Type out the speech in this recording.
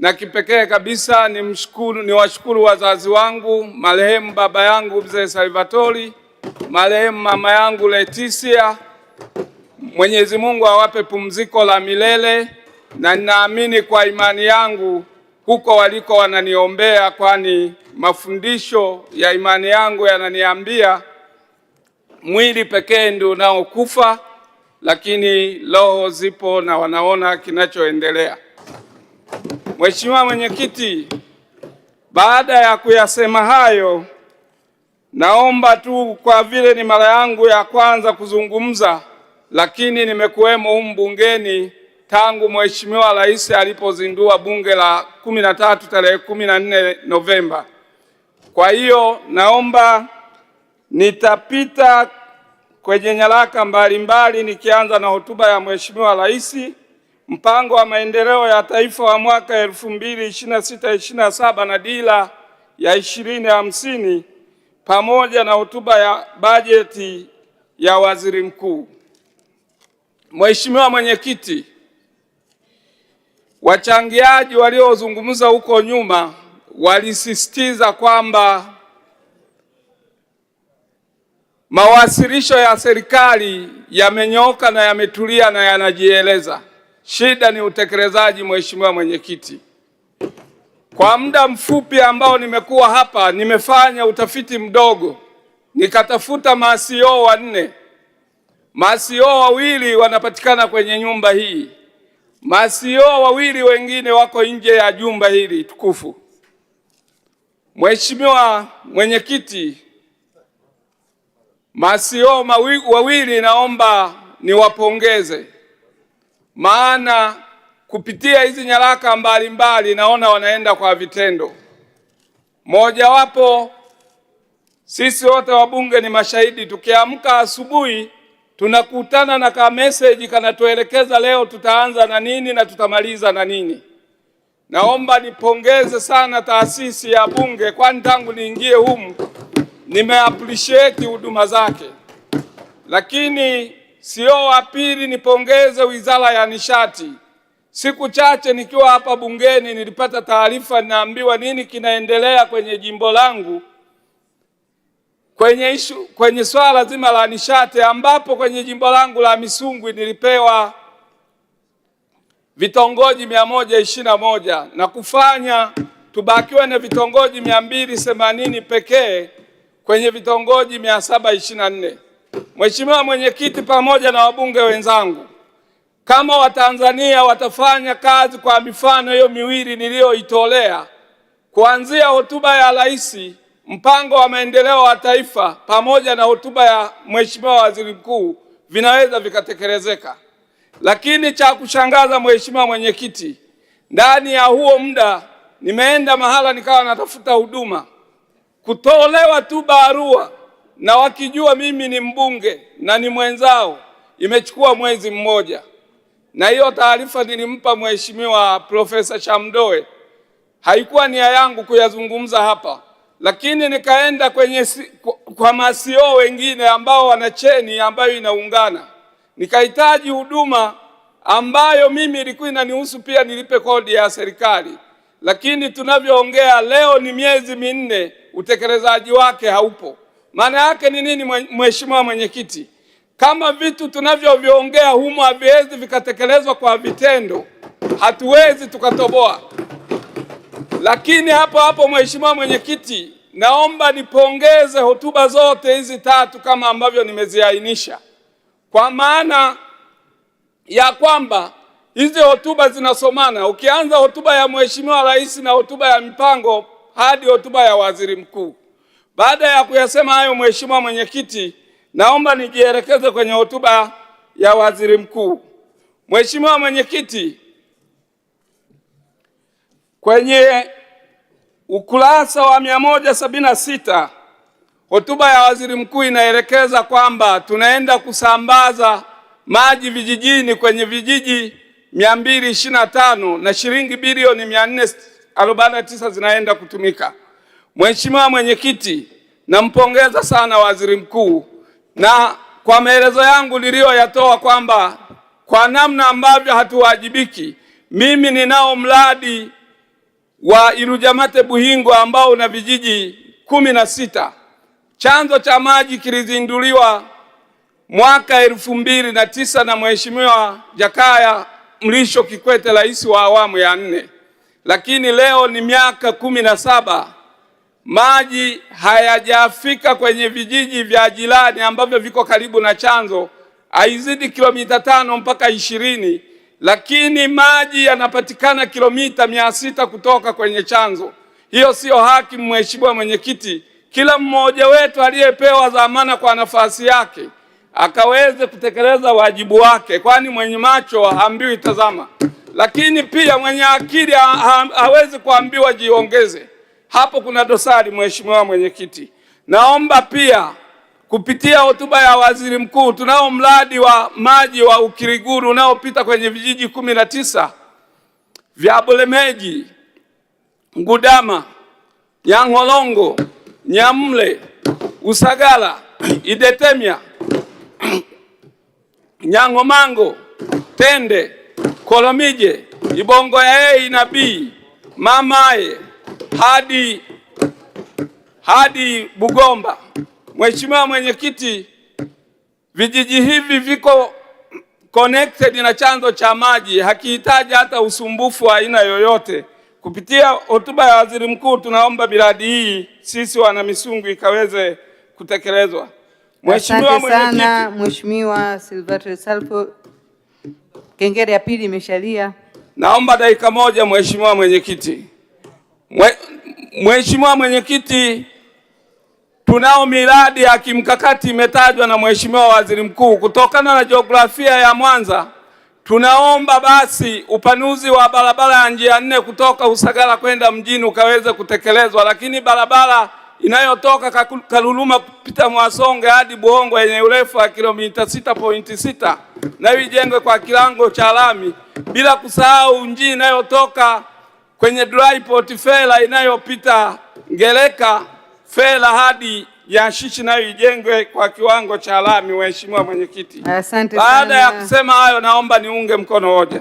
na kipekee kabisa ni washukuru wazazi wangu, marehemu baba yangu Mzee Salvatori, marehemu mama yangu Leticia. Mwenyezi Mungu awape pumziko la milele, na ninaamini kwa imani yangu huko waliko wananiombea, kwani mafundisho ya imani yangu yananiambia mwili pekee ndio unaokufa, lakini roho zipo na wanaona kinachoendelea. Mheshimiwa Mwenyekiti, baada ya kuyasema hayo, naomba tu, kwa vile ni mara yangu ya kwanza kuzungumza, lakini nimekuwemo humu bungeni tangu Mheshimiwa Rais alipozindua bunge la 13 tarehe 14 Novemba. Kwa hiyo naomba nitapita kwenye nyaraka mbalimbali nikianza na hotuba ya Mheshimiwa Rais, mpango wa maendeleo ya taifa wa mwaka 2026-2027 na dira ya 2050 pamoja na hotuba ya bajeti ya Waziri Mkuu. Mheshimiwa Mwenyekiti, wachangiaji waliozungumza huko nyuma walisisitiza kwamba mawasilisho ya serikali yamenyooka na yametulia na yanajieleza. Shida ni utekelezaji. Mheshimiwa Mwenyekiti, kwa muda mfupi ambao nimekuwa hapa, nimefanya utafiti mdogo, nikatafuta ma-CEO 4. Ma-CEO 2 wanapatikana kwenye nyumba hii. Ma-CEO 2 wengine wako nje ya jumba hili tukufu. Mheshimiwa Mwenyekiti, ma-CEO 2 naomba niwapongeze, maana kupitia hizi nyaraka mbalimbali naona wanaenda kwa vitendo. Mojawapo, sisi wote wabunge ni mashahidi, tukiamka asubuhi tunakutana na ka message kanatuelekeza leo tutaanza na nini na tutamaliza na nini. Naomba nipongeze sana taasisi ya Bunge, kwani tangu niingie humu nimeappreciate huduma zake. Lakini sio wa pili, nipongeze Wizara ya Nishati. Siku chache nikiwa hapa bungeni nilipata taarifa, naambiwa nini kinaendelea kwenye jimbo langu kwenye swala zima la nishati, ambapo kwenye jimbo langu la Misungwi nilipewa vitongoji 121 na kufanya tubakiwe na vitongoji 280 pekee kwenye vitongoji 724. Mheshimiwa Mwenyekiti, pamoja na wabunge wenzangu, kama Watanzania watafanya kazi kwa mifano hiyo miwili niliyoitolea, kuanzia hotuba ya Rais, mpango wa maendeleo wa taifa pamoja na hotuba ya Mheshimiwa Waziri Mkuu, vinaweza vikatekelezeka. Lakini cha kushangaza Mheshimiwa Mwenyekiti, ndani ya huo muda nimeenda mahala nikawa natafuta huduma, kutolewa tu barua na wakijua mimi ni mbunge na ni mwenzao, imechukua mwezi mmoja. Na hiyo taarifa nilimpa Mheshimiwa Profesa Shamdoe. Haikuwa nia yangu kuyazungumza hapa, lakini nikaenda kwa ma-CEO wengine ambao wana cheni ambayo inaungana. Nikahitaji huduma ambayo mimi ilikuwa inanihusu pia nilipe kodi ya serikali. Lakini tunavyoongea leo ni miezi 4, utekelezaji wake haupo. Maana yake ni nini Mheshimiwa Mwenyekiti? Kama vitu tunavyoviongea humo haviwezi vikatekelezwa kwa vitendo, hatuwezi tukatoboa. Lakini hapo Mheshimiwa Mwenyekiti, naomba nipongeze hotuba zote hizi 3 kama ambavyo nimeziainisha, kwa maana ya kwamba hizi hotuba zinasomana. Ukianza hotuba ya Mheshimiwa Rais na hotuba ya mipango hadi hotuba ya Waziri Mkuu. Baada ya kuyasema hayo Mheshimiwa Mwenyekiti, naomba nijielekeze kwenye hotuba ya Waziri Mkuu. Mheshimiwa Mwenyekiti, kwenye ukurasa wa 176 hotuba ya Waziri Mkuu inaelekeza kwamba tunaenda kusambaza maji vijijini kwenye vijiji 225 na shilingi bilioni 449 zinaenda kutumika. Mheshimiwa Mwenyekiti, nampongeza sana Waziri Mkuu, na kwa maelezo yangu niliyoyatoa kwamba kwa namna ambavyo hatuwajibiki, mimi ninao mradi wa Ilujamate Buhingo ambao una vijiji 16. Chanzo cha maji kilizinduliwa mwaka 2009 na Mheshimiwa Jakaya Mrisho Kikwete, rais wa awamu ya 4. Lakini leo ni miaka 17, maji hayajafika kwenye vijiji vya jirani ambavyo viko karibu na chanzo, haizidi kilomita 5 mpaka 20, lakini maji yanapatikana kilomita 600 kutoka kwenye chanzo. Hiyo sio haki, Mheshimiwa Mwenyekiti. Kila mmoja wetu aliyepewa dhamana kwa nafasi yake akaweze kutekeleza wajibu wake, kwani mwenye macho haambiwi tazama, lakini pia mwenye akili hawezi kuambiwa jiongeze. Hapo kuna dosari, Mheshimiwa Mwenyekiti. Naomba pia kupitia hotuba ya Waziri Mkuu, tunao mradi wa maji wa Ukiriguru unaopita kwenye vijiji 19 vya Bulemeji, Ngudama, Nyang'olongo, Nyamle, Usagala, Idetemya, Nyangomango, Tende, Kolomije, Ibongo ya A na B, Mamaye hadi Bugomba. Mheshimiwa Mwenyekiti, vijiji hivi viko connected na chanzo cha maji, hakihitaji hata usumbufu wa aina yoyote. Kupitia hotuba ya Waziri Mkuu, tunaomba miradi hii sisi wana Misungu ikaweze kutekelezwa. Mheshimiwa Mwenyekiti. Mheshimiwa Silvestre Salfo, kengele ya pili imeshalia. Naomba dakika moja, Mheshimiwa Mwenyekiti. Mheshimiwa Mwenyekiti, tunao miradi ya kimkakati imetajwa na Mheshimiwa Waziri Mkuu. Kutokana na jiografia ya Mwanza, tunaomba basi upanuzi wa barabara ya njia 4 kutoka Usagara kwenda mjini ukaweze kutekelezwa, lakini barabara inayotoka Kaluluma kupita Mwasonge hadi Buhongo yenye urefu wa kilomita 6.6 na ijengwe kwa kiwango cha lami, bila kusahau njia inayotoka kwenye dry port fela inayopita Ngereka fela hadi Yashishi nayo ijengwe kwa kiwango cha lami. Mheshimiwa Mwenyekiti, asante sana. Baada ya kusema hayo, naomba niunge mkono hoja.